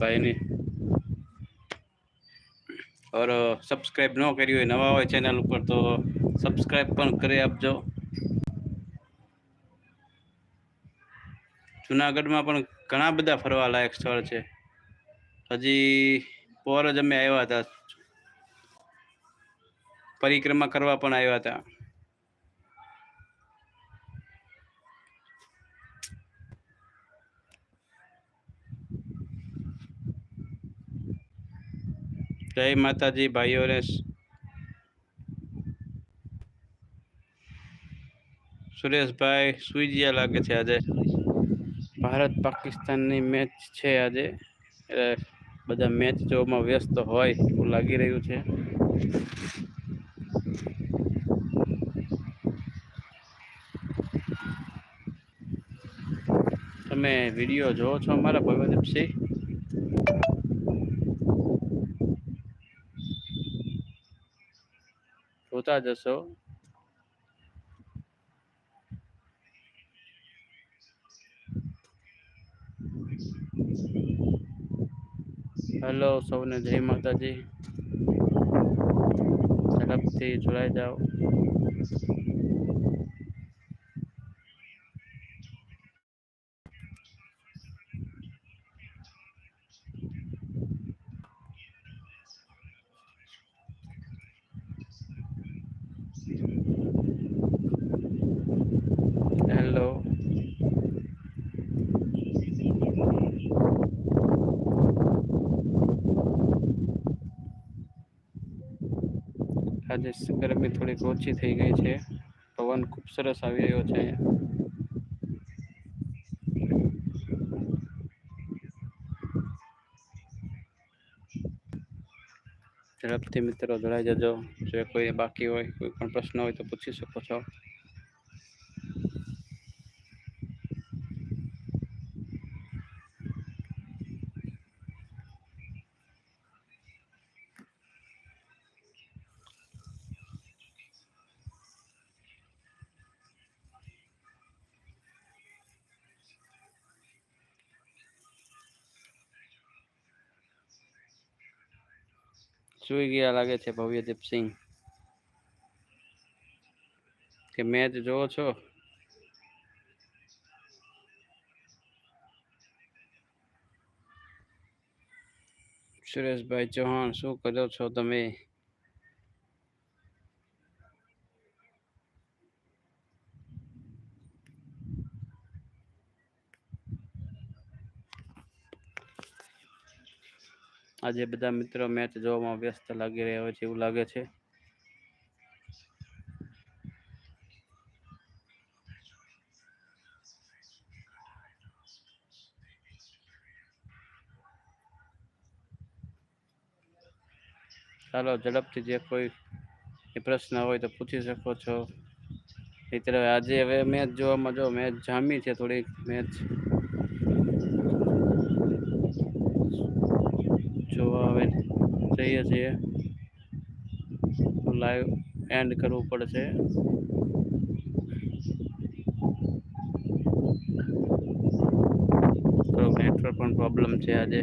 भाई ने और सब्सक्राइब न करी हो नवा हो चैनल पर तो सब्सक्राइब पण करे आपजो। जूनागढ़ में घણા બધા ફરવા લાયક સ્થળ છે। હજી પોર જ અમે આવ્યા હતા, પરિક્રમા કરવા પણ આવ્યા હતા। जय माताजी भाईओ ने। सुरेश भाई सुई गया लागे छे आज। भारत पाकिस्तान ની મેચ છે આજે, બધા મેચ જોવામાં વ્યસ્ત હોય એવું લાગી રહ્યું છે। તમે વિડીયો જોવો છો અમારા ભગવદીપસિંહ? જોતા જશો। હેલો સૌને જય માતાજી। ઝડપથી જોડાઈ જાઓ। હેલો। આજે ગરમી થોડીક ઓછી થઈ ગઈ છે, પવન ખૂબ સરસ આવી રહ્યો છે અહીંયા। ઝડપથી મિત્રો જોડાઈ જજો। જો કોઈ બાકી હોય, કોઈ પણ પ્રશ્ન હોય તો પૂછી શકો છો। સુઈ ગયા લાગે છે ભવ્યદીપસિંહ, કે મેચ જોવો છો? સુરેશભાઈ ચૌહાણ શું કરો છો તમે? આજે બધા મિત્રો મેચ જોવામાં વ્યસ્ત લાગી રહ્યા હોય છે એવું લાગે છે। ચાલો ઝડપથી જે કોઈ પ્રશ્ન હોય તો પૂછી શકો છો। મિત્ર આજે હવે મેચ જોવામાં, જો મેચ જામી છે થોડીક મેચ જોવા હવે જઈએ છીએ, લાઈવ એન્ડ કરવું પડશે। તો નેટવર્ક પણ પ્રોબ્લેમ છે આજે।